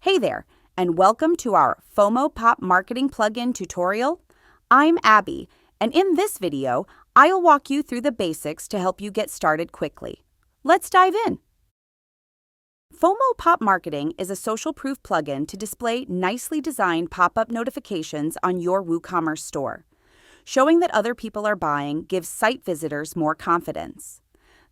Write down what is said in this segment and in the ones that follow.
Hey there, and welcome to our FomoPop Marketing plugin tutorial. I'm Abby, and in this video, I'll walk you through the basics to help you get started quickly. Let's dive in. FomoPop Marketing is a social proof plugin to display nicely designed pop-up notifications on your WooCommerce store. Showing that other people are buying gives site visitors more confidence.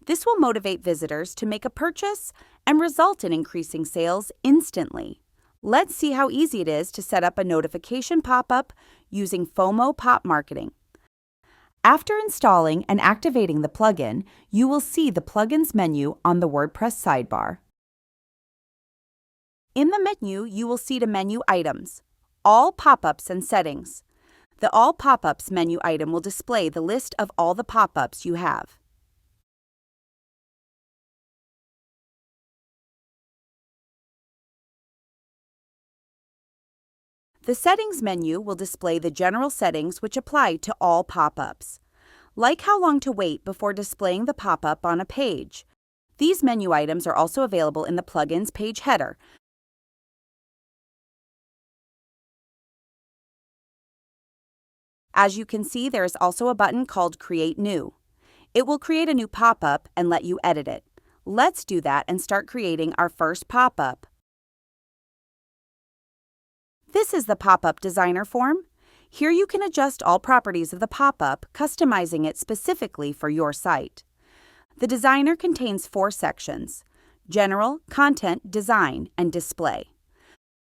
This will motivate visitors to make a purchase and result in increasing sales instantly. Let's see how easy it is to set up a notification pop-up using FomoPop Marketing. After installing and activating the plugin, you will see the plugins menu on the WordPress sidebar. In the menu, you will see the menu items, All Pop-ups and Settings. The All Pop-ups menu item will display the list of all the pop-ups you have. The Settings menu will display the general settings which apply to all pop-ups, like how long to wait before displaying the pop-up on a page. These menu items are also available in the plugin's page header. As you can see, there is also a button called Create New. It will create a new pop-up and let you edit it. Let's do that and start creating our first pop-up. This is the pop-up designer form. Here you can adjust all properties of the pop-up, customizing it specifically for your site. The designer contains 4 sections: General, Content, Design, and Display.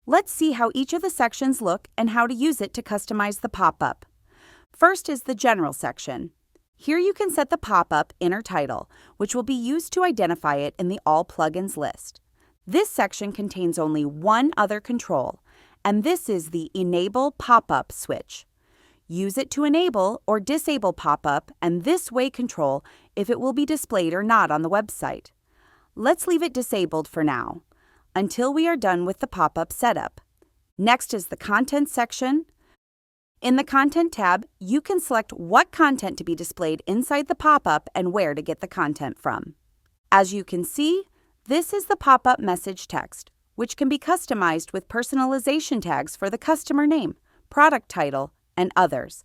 Let's see how each of the sections look and how to use it to customize the pop-up. First is the General section. Here you can set the pop-up inner title, which will be used to identify it in the All Plugins list. This section contains only one other control, and this is the Enable Pop-up switch. Use it to enable or disable pop-up and this way control if it will be displayed or not on the website. Let's leave it disabled for now, until we are done with the pop-up setup. Next is the Content section. In the Content tab, you can select what content to be displayed inside the pop-up and where to get the content from. As you can see, this is the pop-up message text, which can be customized with personalization tags for the customer name, product title, and others.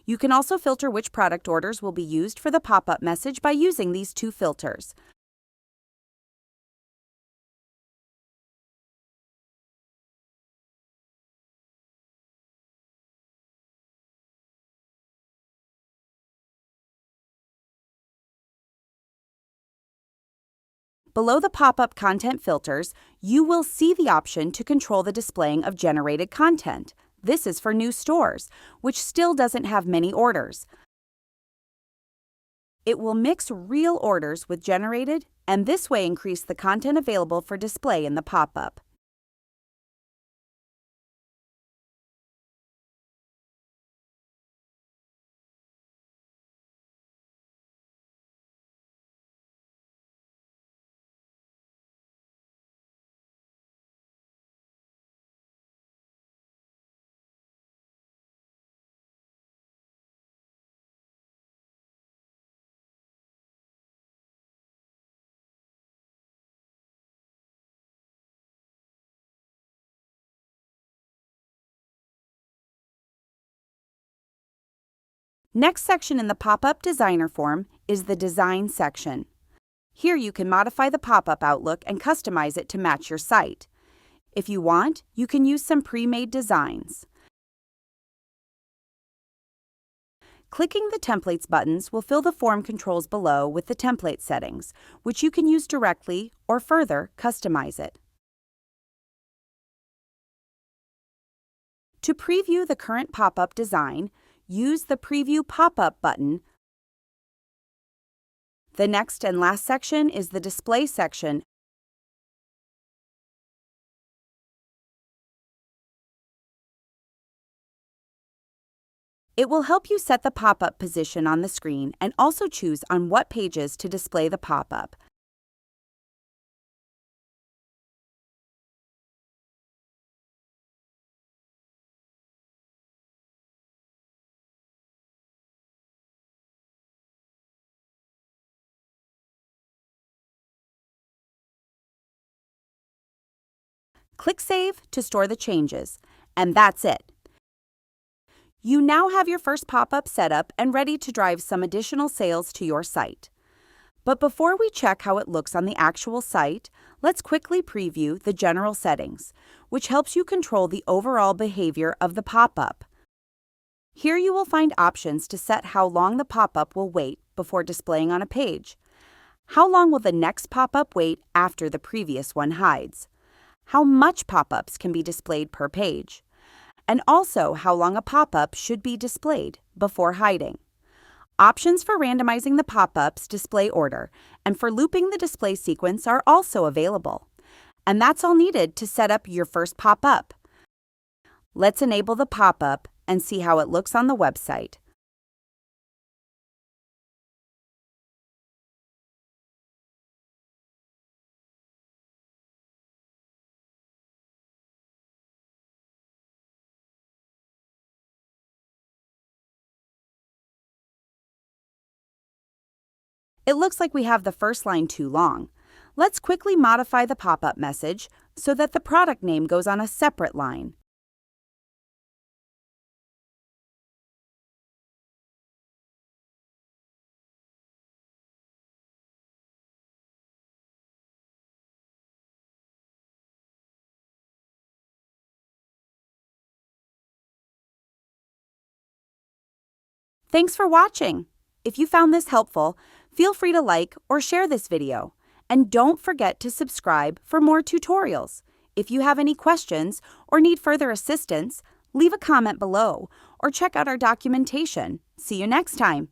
You can also filter which product orders will be used for the pop-up message by using these 2 filters. Below the pop-up content filters, you will see the option to control the displaying of generated content. This is for new stores, which still doesn't have many orders. It will mix real orders with generated, and this way increase the content available for display in the pop-up. Next section in the pop-up designer form is the Design section. Here you can modify the pop-up outlook and customize it to match your site. If you want, you can use some pre-made designs. Clicking the Templates buttons will fill the form controls below with the template settings, which you can use directly or further customize it. To preview the current pop-up design, use the Preview Pop-up button. The next and last section is the Display section. It will help you set the pop-up position on the screen and also choose on what pages to display the pop-up. Click Save to store the changes, and that's it. You now have your first pop-up set up and ready to drive some additional sales to your site. But before we check how it looks on the actual site, let's quickly preview the general settings, which helps you control the overall behavior of the pop-up. Here you will find options to set how long the pop-up will wait before displaying on a page. How long will the next pop-up wait after the previous one hides? How much pop-ups can be displayed per page? And also how long a pop-up should be displayed before hiding. Options for randomizing the pop-up's display order and for looping the display sequence are also available. And that's all needed to set up your first pop-up. Let's enable the pop-up and see how it looks on the website. It looks like we have the first line too long. Let's quickly modify the pop-up message so that the product name goes on a separate line. Thanks for watching. If you found this helpful, feel free to like or share this video. And don't forget to subscribe for more tutorials. If you have any questions or need further assistance, leave a comment below or check out our documentation. See you next time.